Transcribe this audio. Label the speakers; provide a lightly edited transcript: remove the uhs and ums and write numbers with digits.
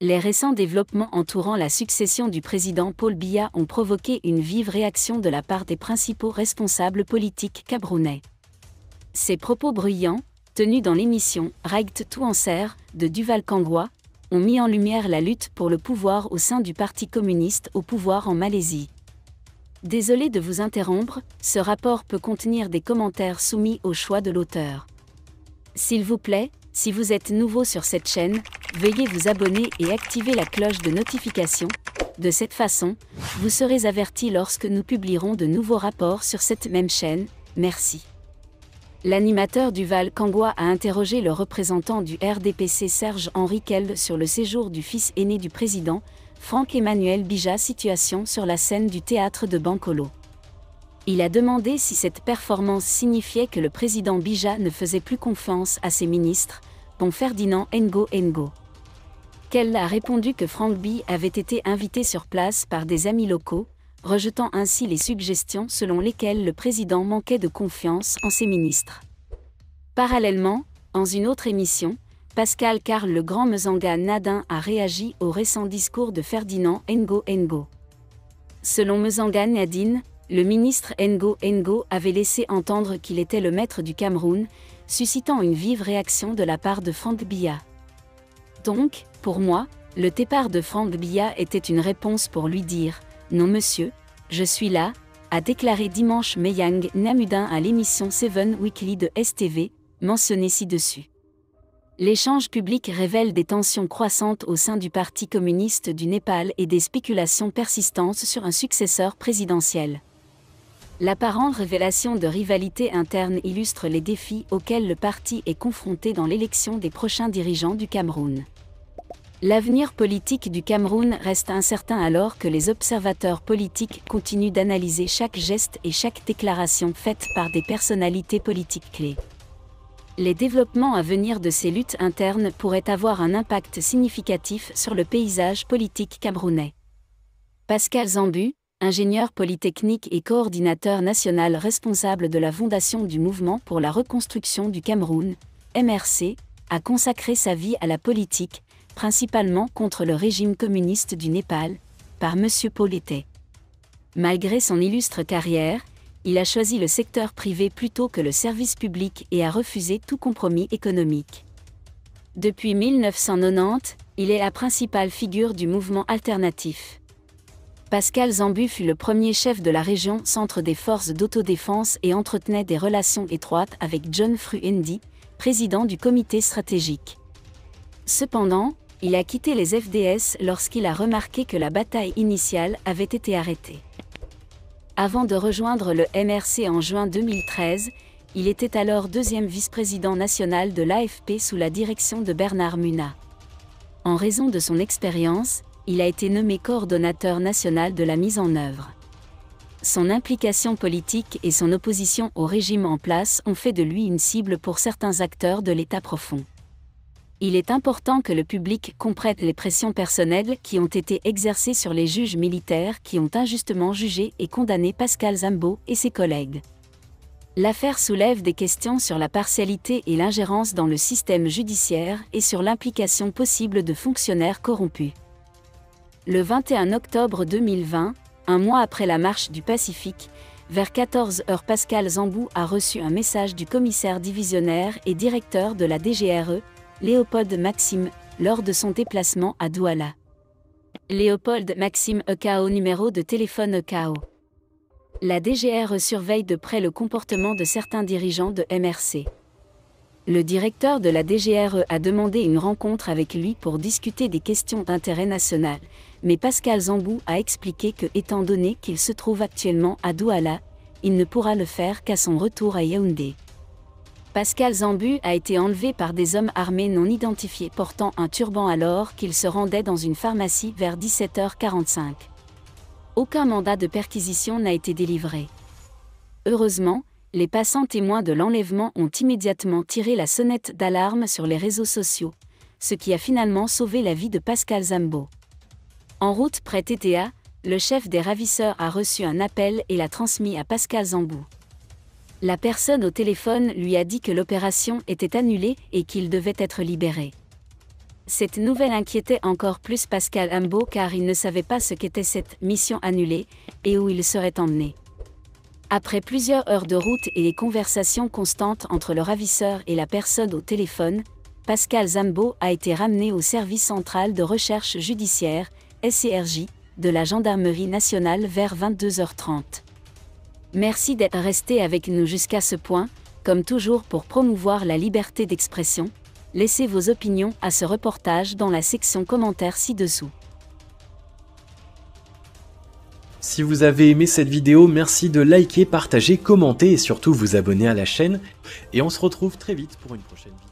Speaker 1: Les récents développements entourant la succession du président Paul Biya ont provoqué une vive réaction de la part des principaux responsables politiques camerounais. Ces propos bruyants, tenus dans l'émission « Right to Answer » de Duval Kangwa, ont mis en lumière la lutte pour le pouvoir au sein du Parti communiste au pouvoir en Malaisie. Désolé de vous interrompre, ce rapport peut contenir des commentaires soumis au choix de l'auteur. S'il vous plaît, si vous êtes nouveau sur cette chaîne, veuillez vous abonner et activer la cloche de notification. De cette façon, vous serez averti lorsque nous publierons de nouveaux rapports sur cette même chaîne. Merci. L'animateur Duval Kangwa a interrogé le représentant du RDPC Serge-Henri Keld sur le séjour du fils aîné du président, Franck-Emmanuel Biya, situation sur la scène du théâtre de Bankolo. Il a demandé si cette performance signifiait que le président Biya ne faisait plus confiance à ses ministres, dont Ferdinand Ngo. Keld a répondu que Franck Biya avait été invité sur place par des amis locaux, rejetant ainsi les suggestions selon lesquelles le président manquait de confiance en ses ministres. Parallèlement, dans une autre émission, Pascal Karl le Grand Mzanga Nadin a réagi au récent discours de Ferdinand Ngo. Selon Mzanga Nadine, le ministre Ngo avait laissé entendre qu'il était le maître du Cameroun, suscitant une vive réaction de la part de Franck Biya. Donc, pour moi, le départ de Franck Biya était une réponse pour lui dire « Non monsieur, je suis là », a déclaré dimanche Meyang Namudin à l'émission Seven Weekly de STV, mentionnée ci-dessus. L'échange public révèle des tensions croissantes au sein du Parti communiste du Népal et des spéculations persistantes sur un successeur présidentiel. L'apparente révélation de rivalité interne illustre les défis auxquels le parti est confronté dans l'élection des prochains dirigeants du Cameroun. L'avenir politique du Cameroun reste incertain alors que les observateurs politiques continuent d'analyser chaque geste et chaque déclaration faite par des personnalités politiques clés. Les développements à venir de ces luttes internes pourraient avoir un impact significatif sur le paysage politique camerounais. Pascal Zambu, ingénieur polytechnique et coordinateur national responsable de la Fondation du Mouvement pour la reconstruction du Cameroun, MRC, a consacré sa vie à la politique, principalement contre le régime communiste du Népal, par M. Paul Biya. Malgré son illustre carrière, il a choisi le secteur privé plutôt que le service public et a refusé tout compromis économique. Depuis 1990, il est la principale figure du mouvement alternatif. Pascal Zambu fut le premier chef de la région centre des forces d'autodéfense et entretenait des relations étroites avec John Fruendi, président du comité stratégique. Cependant, il a quitté les FDS lorsqu'il a remarqué que la bataille initiale avait été arrêtée. Avant de rejoindre le MRC en juin 2013, il était alors deuxième vice-président national de l'AFP sous la direction de Bernard Muna. En raison de son expérience, il a été nommé coordonnateur national de la mise en œuvre. Son implication politique et son opposition au régime en place ont fait de lui une cible pour certains acteurs de l'État profond. Il est important que le public comprenne les pressions personnelles qui ont été exercées sur les juges militaires qui ont injustement jugé et condamné Pascal Zambo et ses collègues. L'affaire soulève des questions sur la partialité et l'ingérence dans le système judiciaire et sur l'implication possible de fonctionnaires corrompus. Le 21 octobre 2020, un mois après la marche du Pacifique, vers 14 h, Pascal Zambo a reçu un message du commissaire divisionnaire et directeur de la DGRE, Léopold Maxime, lors de son déplacement à Douala. Léopold Maxime EKO, numéro de téléphone EKO. La DGRE surveille de près le comportement de certains dirigeants de MRC. Le directeur de la DGRE a demandé une rencontre avec lui pour discuter des questions d'intérêt national, mais Pascal Zambo a expliqué que, étant donné qu'il se trouve actuellement à Douala, il ne pourra le faire qu'à son retour à Yaoundé. Pascal Zambu a été enlevé par des hommes armés non identifiés portant un turban alors qu'il se rendait dans une pharmacie vers 17 h 45. Aucun mandat de perquisition n'a été délivré. Heureusement, les passants témoins de l'enlèvement ont immédiatement tiré la sonnette d'alarme sur les réseaux sociaux, ce qui a finalement sauvé la vie de Pascal Zambo. En route près TTA, le chef des ravisseurs a reçu un appel et l'a transmis à Pascal Zambo. La personne au téléphone lui a dit que l'opération était annulée et qu'il devait être libéré. Cette nouvelle inquiétait encore plus Pascal Ambeau car il ne savait pas ce qu'était cette mission annulée et où il serait emmené. Après plusieurs heures de route et les conversations constantes entre le ravisseur et la personne au téléphone, Pascal Zambo a été ramené au service central de recherche judiciaire, SCRJ, de la Gendarmerie nationale vers 22h30. Merci d'être resté avec nous jusqu'à ce point, comme toujours pour promouvoir la liberté d'expression. Laissez vos opinions à ce reportage dans la section commentaires ci-dessous.
Speaker 2: Si vous avez aimé cette vidéo, merci de liker, partager, commenter et surtout vous abonner à la chaîne. Et on se retrouve très vite pour une prochaine vidéo.